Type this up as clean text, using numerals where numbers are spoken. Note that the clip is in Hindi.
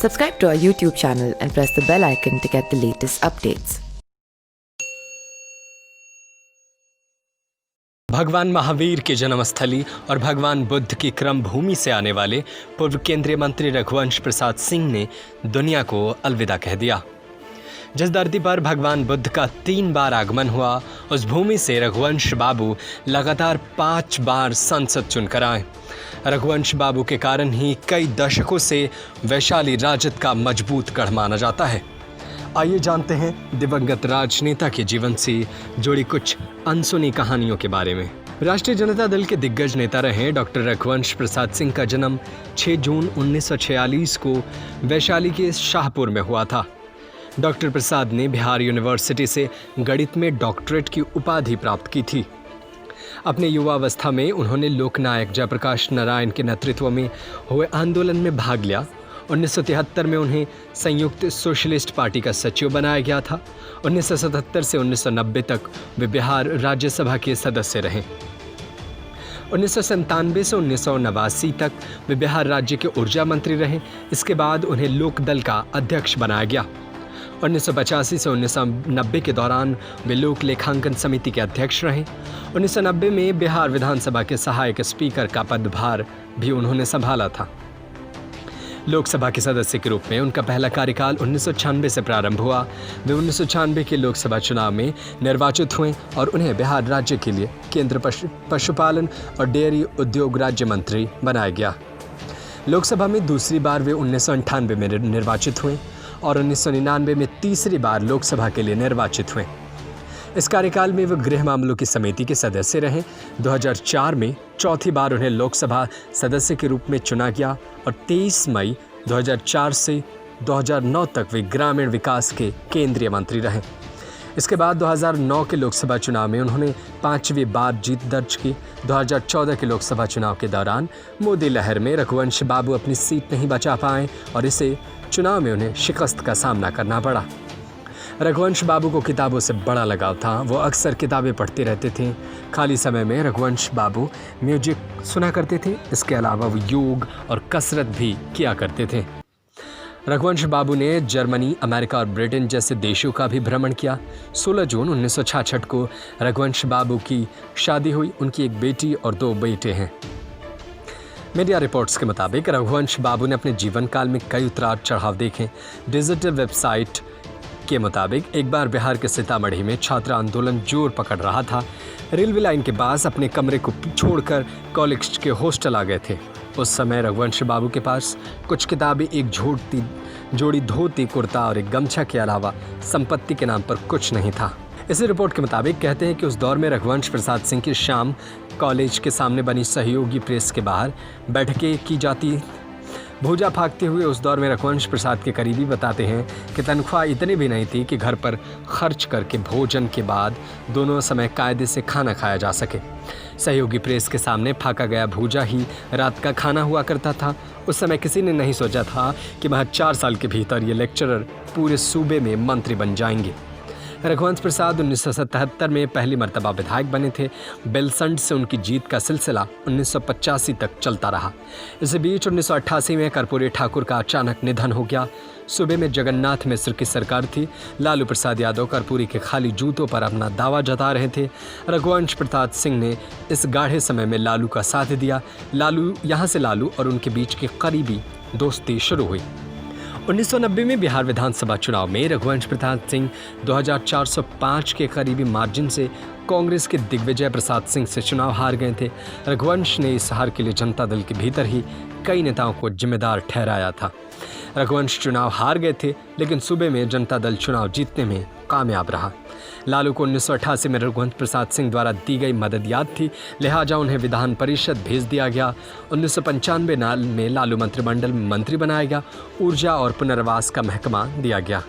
Subscribe to our YouTube channel and press the bell icon to get the latest updates. भगवान महावीर की जन्मस्थली और भगवान बुद्ध की क्रम भूमि से आने वाले पूर्व केंद्रीय मंत्री रघुवंश प्रसाद सिंह ने दुनिया को अलविदा कह दिया। जिस धरती पर भगवान बुद्ध का 3 बार आगमन हुआ, उस भूमि से रघुवंश बाबू लगातार 5 बार संसद चुनकर आए। रघुवंश बाबू के कारण ही कई दशकों से वैशाली राजद का मजबूत गढ़ माना जाता है। आइए जानते हैं दिवंगत राजनेता के जीवन से जुड़ी कुछ अनसुनी कहानियों के बारे में। राष्ट्रीय जनता दल के दिग्गज नेता रहे डॉक्टर रघुवंश प्रसाद सिंह का जन्म 6 जून 1946 को वैशाली के शाहपुर में हुआ था। डॉक्टर प्रसाद ने बिहार यूनिवर्सिटी से गणित में डॉक्टरेट की उपाधि प्राप्त की थी। अपने युवावस्था में उन्होंने लोकनायक जयप्रकाश नारायण के नेतृत्व में हुए आंदोलन में भाग लिया। 1973 में उन्हें संयुक्त सोशलिस्ट पार्टी का सचिव बनाया गया था। 1977 से 1990 तक वे बिहार राज्यसभा के सदस्य रहे। 1997 से 1989 तक वे बिहार राज्य के ऊर्जा मंत्री रहे। इसके बाद उन्हें लोकदल का अध्यक्ष बनाया गया। 1985 से 1990 के दौरान वे लोक लेखांकन समिति के अध्यक्ष रहे। 1990 में बिहार विधानसभा के सहायक स्पीकर का पदभार भी उन्होंने संभाला था। लोकसभा के सदस्य के रूप में उनका पहला कार्यकाल 1996 से प्रारंभ हुआ। वे 1996 के लोकसभा चुनाव में निर्वाचित हुए और उन्हें बिहार राज्य के लिए केंद्र पशुपालन और डेयरी उद्योग राज्य मंत्री बनाया गया। लोकसभा में दूसरी बार वे 1998 में निर्वाचित हुए और 1999 में तीसरी बार लोकसभा के लिए निर्वाचित हुए। इस कार्यकाल में वे गृह मामलों की समिति के सदस्य रहे। 2004 में चौथी बार उन्हें लोकसभा सदस्य के रूप में चुना गया और 23 मई 2004 से 2009 तक वे ग्रामीण विकास के केंद्रीय मंत्री रहे। इसके बाद 2009 के लोकसभा चुनाव में उन्होंने 5वीं बार जीत दर्ज की। 2014 के लोकसभा चुनाव के दौरान मोदी लहर में रघुवंश बाबू अपनी सीट नहीं बचा पाए और इसे चुनाव में उन्हें शिकस्त का सामना करना पड़ा। रघुवंश बाबू को किताबों से बड़ा लगाव था। वो अक्सर किताबें पढ़ते रहते थे। खाली समय में रघुवंश बाबू म्यूजिक सुना करते थे। इसके अलावा वो योग और कसरत भी किया करते थे। रघुवंश बाबू ने जर्मनी, अमेरिका और ब्रिटेन जैसे देशों का भी भ्रमण किया। 16 जून 1966 को रघुवंश बाबू की शादी हुई। उनकी एक बेटी और 2 बेटे हैं। मीडिया रिपोर्ट्स के मुताबिक रघुवंश बाबू ने अपने जीवन काल में कई उतार चढ़ाव देखे। डिजिटल वेबसाइट के मुताबिक एक बार बिहार के सीतामढ़ी में छात्र आंदोलन जोर पकड़ रहा था। रेलवे लाइन के पास अपने कमरे को छोड़कर कॉलेज के हॉस्टल आ गए थे। उस समय रघुवंश बाबू के पास कुछ किताबें, एक जोड़ी धोती, कुर्ता और एक गमछा के अलावा संपत्ति के नाम पर कुछ नहीं था। इसी रिपोर्ट के मुताबिक कहते हैं कि उस दौर में रघुवंश प्रसाद सिंह की शाम कॉलेज के सामने बनी सहयोगी प्रेस के बाहर बैठकें की जाती। भूजा फाँकते हुए उस दौर में रघुवंश प्रसाद के करीबी बताते हैं कि तनख्वाह इतनी भी नहीं थी कि घर पर खर्च करके भोजन के बाद दोनों समय कायदे से खाना खाया जा सके। सहयोगी प्रेस के सामने फाँका गया भूजा ही रात का खाना हुआ करता था। उस समय किसी ने नहीं सोचा था कि महज 4 साल के भीतर ये लेक्चरर पूरे सूबे में मंत्री बन जाएंगे। रघुवंश प्रसाद 1977 में पहली मर्तबा विधायक बने थे। बेलसंड से उनकी जीत का सिलसिला 1985 तक चलता रहा। इसी बीच 1988 में कर्पूरी ठाकुर का अचानक निधन हो गया। सूबे में जगन्नाथ मिश्र की सरकार थी। लालू प्रसाद यादव कर्पूरी के खाली जूतों पर अपना दावा जता रहे थे। रघुवंश प्रसाद सिंह ने इस गाढ़े समय में लालू का साथ दिया। यहाँ से लालू और उनके बीच की करीबी दोस्ती शुरू हुई। 1990 में बिहार विधानसभा चुनाव में रघुवंश प्रसाद सिंह 2405 के करीबी मार्जिन से कांग्रेस के दिग्विजय प्रसाद सिंह से चुनाव हार गए थे। रघुवंश ने इस हार के लिए जनता दल के भीतर ही कई नेताओं को जिम्मेदार ठहराया था। रघुवंश चुनाव हार गए थे, लेकिन सूबे में जनता दल चुनाव जीतने में कामयाब रहा। लालू को 1988 में रघुवंश प्रसाद सिंह द्वारा दी गई मदद याद थी, लिहाजा उन्हें विधान परिषद भेज दिया गया। 1995 में लालू मंत्रिमंडल में मंत्री बनाया गया। ऊर्जा और पुनर्वास का महकमा दिया गया।